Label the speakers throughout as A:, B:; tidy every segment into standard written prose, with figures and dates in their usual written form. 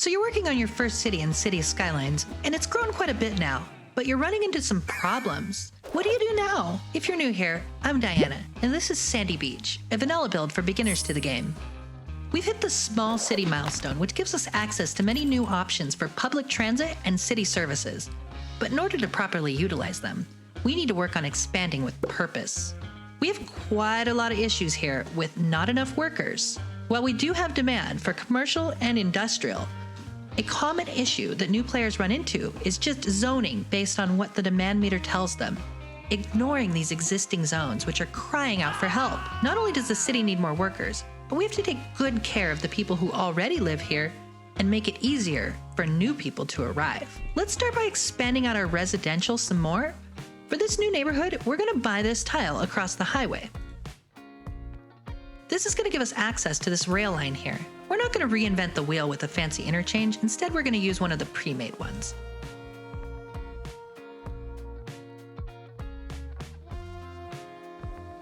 A: So you're working on your first city in Cities Skylines, and it's grown quite a bit now, but you're running into some problems. What do you do now? If you're new here, I'm Diana, and this is Sandy Beach, a vanilla build for beginners to the game. We've hit the small city milestone, which gives us access to many new options for public transit and city services. But in order to properly utilize them, we need to work on expanding with purpose. We have quite a lot of issues here with not enough workers. While we do have demand for commercial and industrial, a common issue that new players run into is just zoning based on what the demand meter tells them, ignoring these existing zones which are crying out for help. Not only does the city need more workers, but we have to take good care of the people who already live here and make it easier for new people to arrive. Let's start by expanding out our residential some more. For this new neighborhood, we're going to buy this tile across the highway. This is going to give us access to this rail line here. We're not going to reinvent the wheel with a fancy interchange. Instead, we're going to use one of the pre-made ones.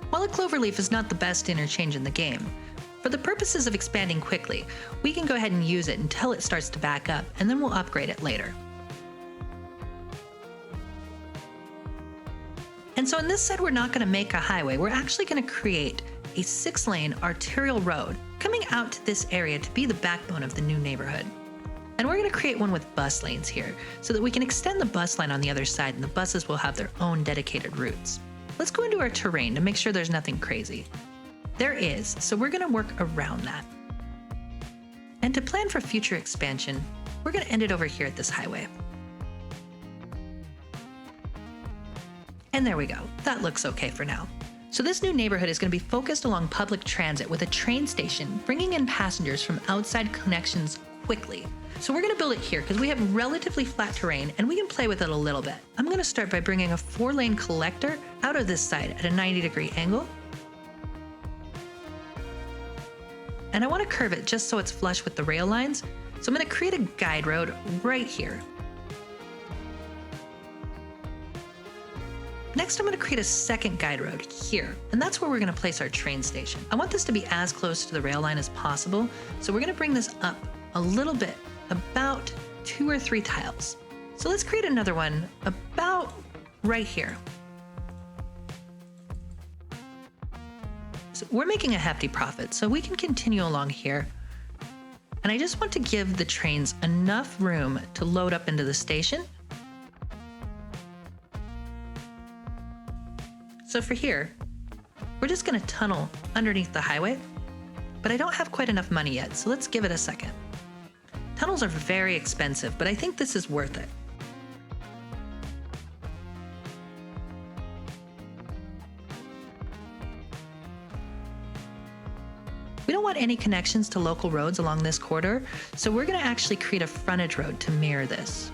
A: While a cloverleaf is not the best interchange in the game, for the purposes of expanding quickly, we can go ahead and use it until it starts to back up, and then we'll upgrade it later. And so in this set, we're not going to make a highway. We're actually going to create a 6-lane arterial road coming out to this area to be the backbone of the new neighborhood. And we're going to create one with bus lanes here so that we can extend the bus line on the other side and the buses will have their own dedicated routes. Let's go into our terrain to make sure there's nothing crazy. There is, so we're going to work around that. And to plan for future expansion, we're going to end it over here at this highway. And there we go. That looks okay for now. So this new neighborhood is going to be focused along public transit with a train station, bringing in passengers from outside connections quickly. So we're going to build it here because we have relatively flat terrain and we can play with it a little bit. I'm going to start by bringing a 4-lane collector out of this side at a 90-degree angle. And I want to curve it just so it's flush with the rail lines. So I'm going to create a guide road right here. Next, I'm going to create a second guide road here, and that's where we're going to place our train station. I want this to be as close to the rail line as possible, so we're going to bring this up a little bit, about 2 or 3 tiles. So let's create another one about right here. So we're making a hefty profit, so we can continue along here. And I just want to give the trains enough room to load up into the station. So for here, we're just going to tunnel underneath the highway, but I don't have quite enough money yet, so let's give it a second. Tunnels are very expensive, but I think this is worth it. We don't want any connections to local roads along this corridor, so we're going to actually create a frontage road to mirror this.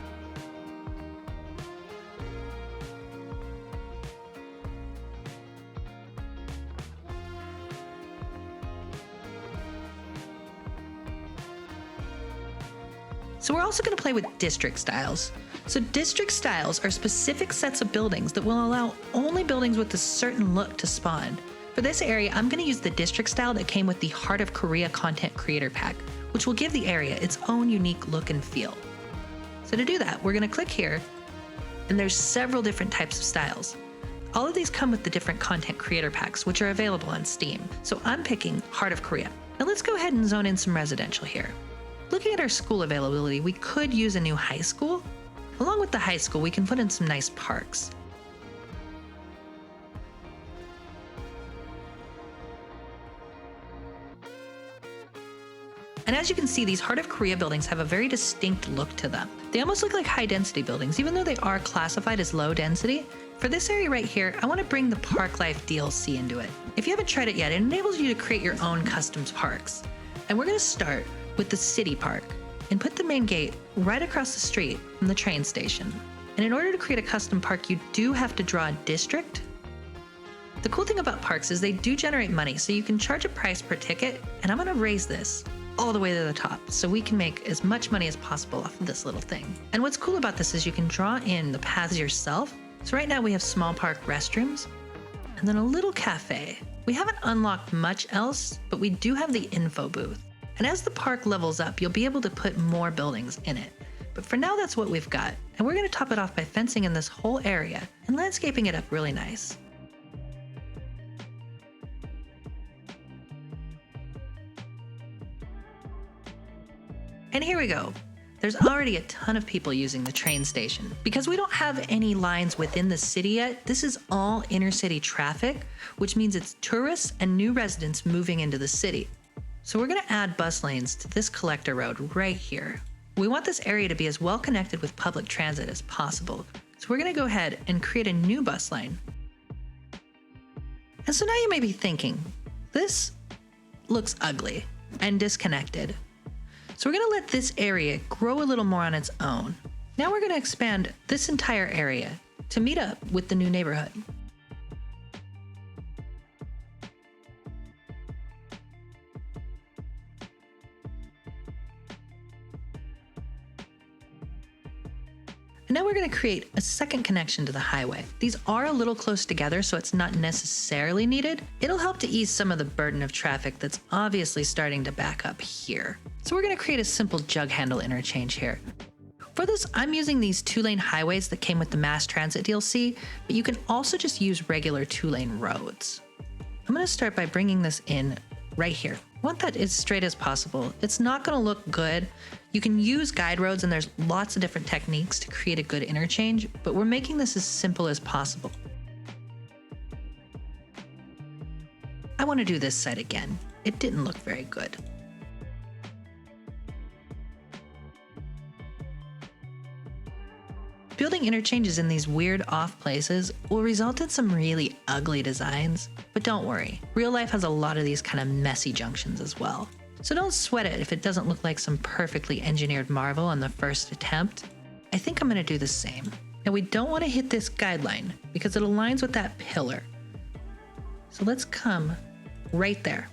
A: So we're also going to play with district styles. So district styles are specific sets of buildings that will allow only buildings with a certain look to spawn. For this area, I'm going to use the district style that came with the Heart of Korea Content Creator Pack, which will give the area its own unique look and feel. So to do that, we're going to click here, and there's several different types of styles. All of these come with the different content creator packs, which are available on Steam. So I'm picking Heart of Korea. Now let's go ahead and zone in some residential here. Looking at our school availability, we could use a new high school. Along with the high school, we can put in some nice parks. And as you can see, these Heart of Korea buildings have a very distinct look to them. They almost look like high-density buildings, even though they are classified as low density. For this area right here, I want to bring the Parklife DLC into it. If you haven't tried it yet, it enables you to create your own custom parks. And we're going to start with the city park and put the main gate right across the street from the train station. And in order to create a custom park, you do have to draw a district. The cool thing about parks is they do generate money, so you can charge a price per ticket, and I'm going to raise this all the way to the top so we can make as much money as possible off of this little thing. And what's cool about this is you can draw in the paths yourself. So right now we have small park restrooms and then a little cafe. We haven't unlocked much else, but we do have the info booth. And as the park levels up, you'll be able to put more buildings in it. But for now, that's what we've got. And we're going to top it off by fencing in this whole area and landscaping it up really nice. And here we go. There's already a ton of people using the train station. Because we don't have any lines within the city yet, this is all inner city traffic, which means it's tourists and new residents moving into the city. So we're going to add bus lanes to this collector road right here. We want this area to be as well connected with public transit as possible. So we're going to go ahead and create a new bus line. And so now you may be thinking, this looks ugly and disconnected. So we're going to let this area grow a little more on its own. Now we're going to expand this entire area to meet up with the new neighborhood. And now we're going to create a second connection to the highway. These are a little close together, so it's not necessarily needed. It'll help to ease some of the burden of traffic that's obviously starting to back up here. So we're going to create a simple jug handle interchange here. For this, I'm using these 2-lane highways that came with the mass transit DLC, but you can also just use regular 2-lane roads. I'm going to start by bringing this in right here. I want that as straight as possible. It's not going to look good. You can use guide roads and there's lots of different techniques to create a good interchange, but we're making this as simple as possible. I want to do this side again. It didn't look very good. Building interchanges in these weird off places will result in some really ugly designs, but don't worry, real life has a lot of these kind of messy junctions as well. So don't sweat it if it doesn't look like some perfectly engineered marvel on the first attempt. I think I'm going to do the same. Now we don't want to hit this guideline because it aligns with that pillar. So let's come right there.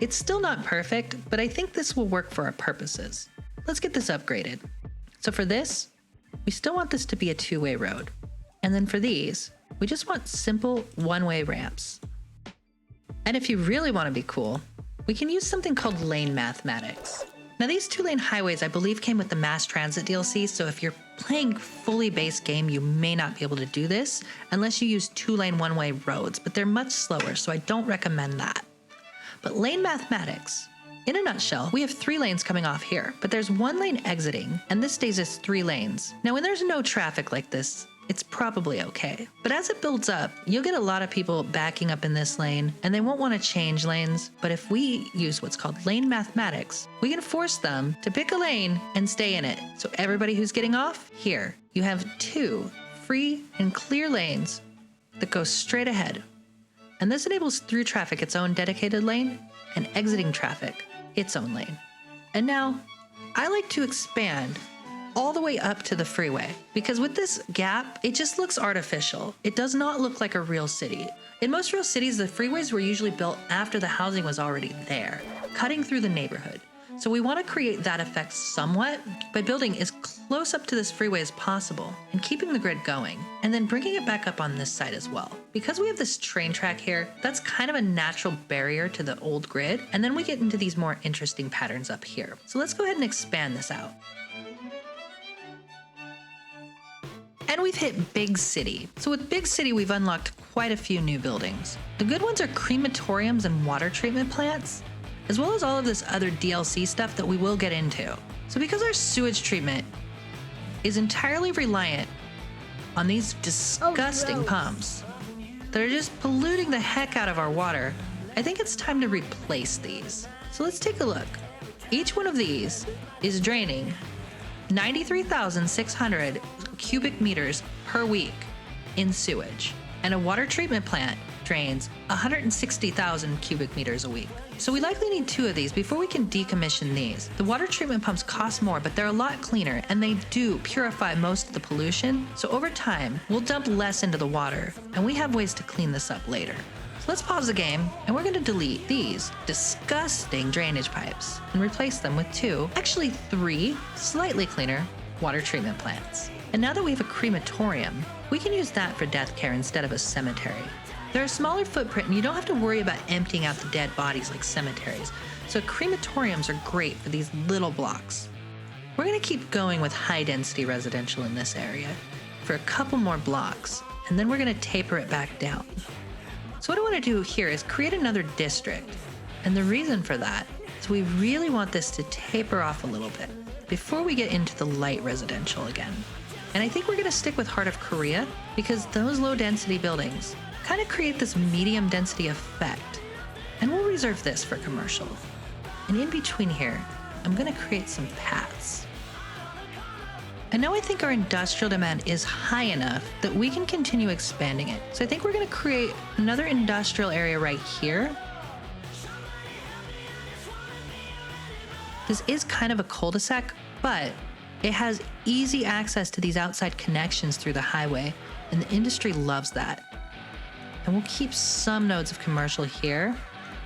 A: It's still not perfect, but I think this will work for our purposes. Let's get this upgraded. So for this, we still want this to be a 2-way road. And then for these, we just want simple 1-way ramps. And if you really want to be cool, we can use something called lane mathematics. Now these 2-lane highways I believe came with the mass transit DLC, so if you're playing fully base game, you may not be able to do this unless you use 2-lane 1-way roads, but they're much slower, so I don't recommend that. But lane mathematics, in a nutshell, we have 3 lanes coming off here, but there's 1 lane exiting, and this stays as 3 lanes. Now when there's no traffic like this, it's probably okay. But as it builds up, you'll get a lot of people backing up in this lane, and they won't want to change lanes. But if we use what's called lane mathematics, we can force them to pick a lane and stay in it. So everybody who's getting off, here, you have 2 free and clear lanes that go straight ahead. And this enables through traffic its own dedicated lane and exiting traffic its own lane. And now I like to expand all the way up to the freeway because with this gap, it just looks artificial. It does not look like a real city. In most real cities, the freeways were usually built after the housing was already there, cutting through the neighborhood. So we want to create that effect somewhat by building as close up to this freeway as possible and keeping the grid going, and then bringing it back up on this side as well. Because we have this train track here, that's kind of a natural barrier to the old grid, and then we get into these more interesting patterns up here. So let's go ahead and expand this out. And we've hit Big City. So with Big City, we've unlocked quite a few new buildings. The good ones are crematoriums and water treatment plants, as well as all of this other DLC stuff that we will get into. So because our sewage treatment is entirely reliant on these disgusting pumps that are just polluting the heck out of our water, I think it's time to replace these. So let's take a look. Each one of these is draining 93,600 cubic meters per week in sewage, and a water treatment plant drains 160,000 cubic meters a week. So we likely need 2 of these before we can decommission these. The water treatment pumps cost more, but they're a lot cleaner and they do purify most of the pollution. So over time, we'll dump less into the water and we have ways to clean this up later. So let's pause the game and we're gonna delete these disgusting drainage pipes and replace them with 2, actually 3, slightly cleaner water treatment plants. And now that we have a crematorium, we can use that for death care instead of a cemetery. They're a smaller footprint and you don't have to worry about emptying out the dead bodies like cemeteries, so crematoriums are great for these little blocks. We're going to keep going with high-density residential in this area for a couple more blocks, and then we're going to taper it back down. So what I want to do here is create another district, and the reason for that is we really want this to taper off a little bit before we get into the light residential again. And I think we're going to stick with Heart of Korea because those low-density buildings kind of create this medium density effect. And we'll reserve this for commercial. And in between here, I'm going to create some paths. And now I think our industrial demand is high enough that we can continue expanding it. So I think we're going to create another industrial area right here. This is kind of a cul-de-sac, but it has easy access to these outside connections through the highway, and the industry loves that. And we'll keep some nodes of commercial here.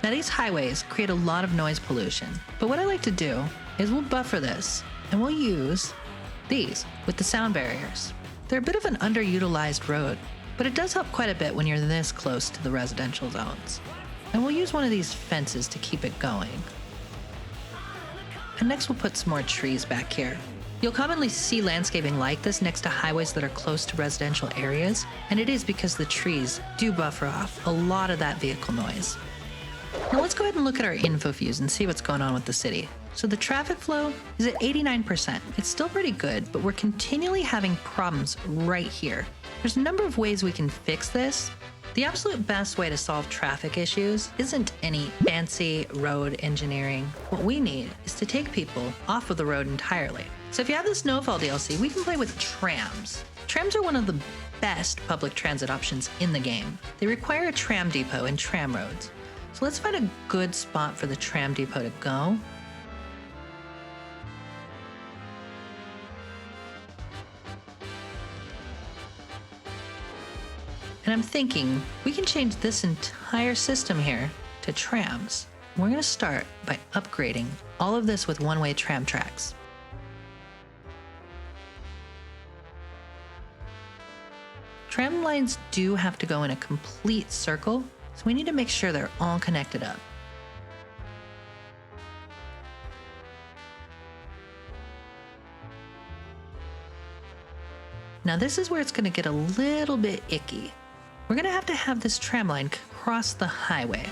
A: Now these highways create a lot of noise pollution, but what I like to do is we'll buffer this and we'll use these with the sound barriers. They're a bit of an underutilized road, but it does help quite a bit when you're this close to the residential zones. And we'll use one of these fences to keep it going. And next we'll put some more trees back here. You'll commonly see landscaping like this next to highways that are close to residential areas, and it is because the trees do buffer off a lot of that vehicle noise. Now let's go ahead and look at our info views and see what's going on with the city. So the traffic flow is at 89%. It's still pretty good, but we're continually having problems right here. There's a number of ways we can fix this. The absolute best way to solve traffic issues isn't any fancy road engineering. What we need is to take people off of the road entirely. So if you have the Snowfall DLC, we can play with trams. Trams are one of the best public transit options in the game. They require a tram depot and tram roads. So let's find a good spot for the tram depot to go. And I'm thinking we can change this entire system here to trams. We're going to start by upgrading all of this with one-way tram tracks. Tram lines do have to go in a complete circle, so we need to make sure they're all connected up. Now this is where it's going to get a little bit icky. We're going to have this tram line cross the highway,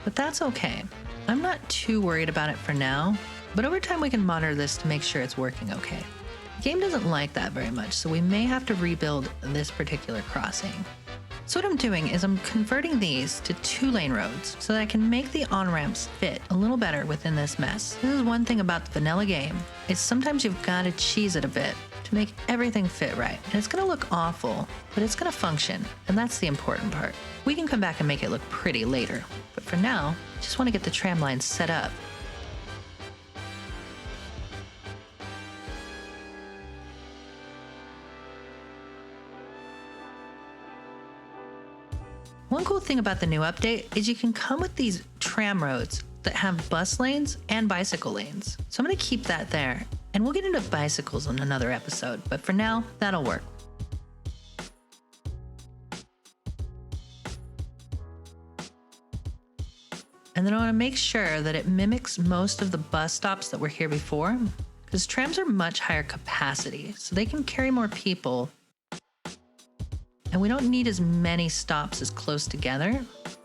A: but that's okay. I'm not too worried about it for now, but over time we can monitor this to make sure it's working okay. The game doesn't like that very much, so we may have to rebuild this particular crossing. So what I'm doing is I'm converting these to 2-lane roads so that I can make the on-ramps fit a little better within this mess. This is one thing about the vanilla game, is sometimes you've got to cheese it a bit to make everything fit right. And it's going to look awful, but it's going to function, and that's the important part. We can come back and make it look pretty later, but for now, I just want to get the tram lines set up. One cool thing about the new update is you can come with these tram roads that have bus lanes and bicycle lanes. So I'm going to keep that there, and we'll get into bicycles in another episode, but for now, that'll work. And then I want to make sure that it mimics most of the bus stops that were here before, because trams are much higher capacity, so they can carry more people. And we don't need as many stops as close together.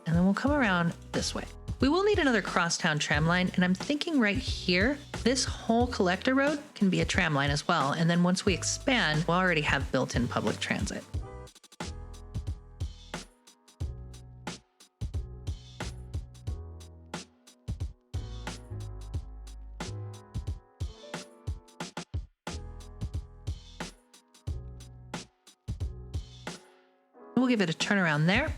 A: And then we'll come around this way. We will need another crosstown tram line, and I'm thinking right here, this whole collector road can be a tram line as well. And then once we expand, we'll already have built-in public transit. We'll give it a turnaround there.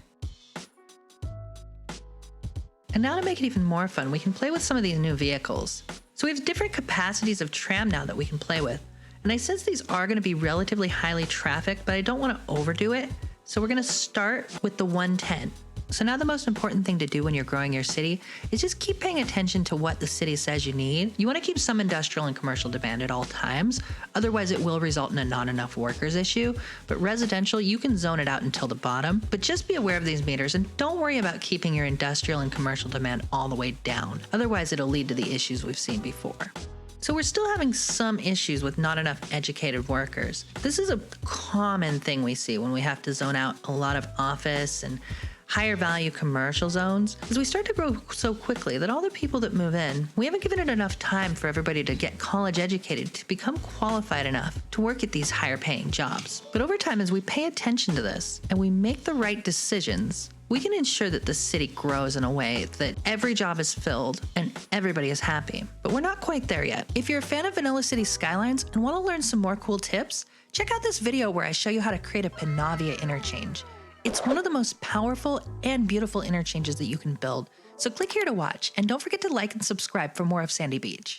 A: And now to make it even more fun, we can play with some of these new vehicles. So we have different capacities of tram now that we can play with. And I sense these are going to be relatively highly trafficked, but I don't want to overdo it. So we're going to start with the 110. So now the most important thing to do when you're growing your city is just keep paying attention to what the city says you need. You want to keep some industrial and commercial demand at all times, otherwise it will result in a not enough workers issue. But residential, you can zone it out until the bottom, but just be aware of these meters and don't worry about keeping your industrial and commercial demand all the way down. Otherwise it'll lead to the issues we've seen before. So we're still having some issues with not enough educated workers. This is a common thing we see when we have to zone out a lot of office and higher value commercial zones, as we start to grow so quickly that all the people that move in, we haven't given it enough time for everybody to get college educated to become qualified enough to work at these higher paying jobs. But over time, as we pay attention to this and we make the right decisions, we can ensure that the city grows in a way that every job is filled and everybody is happy. But we're not quite there yet. If you're a fan of vanilla Cities Skylines and want to learn some more cool tips, check out this video where I show you how to create a Panavia interchange. It's one of the most powerful and beautiful interchanges that you can build. So click here to watch, and don't forget to like and subscribe for more of Sandy Beach.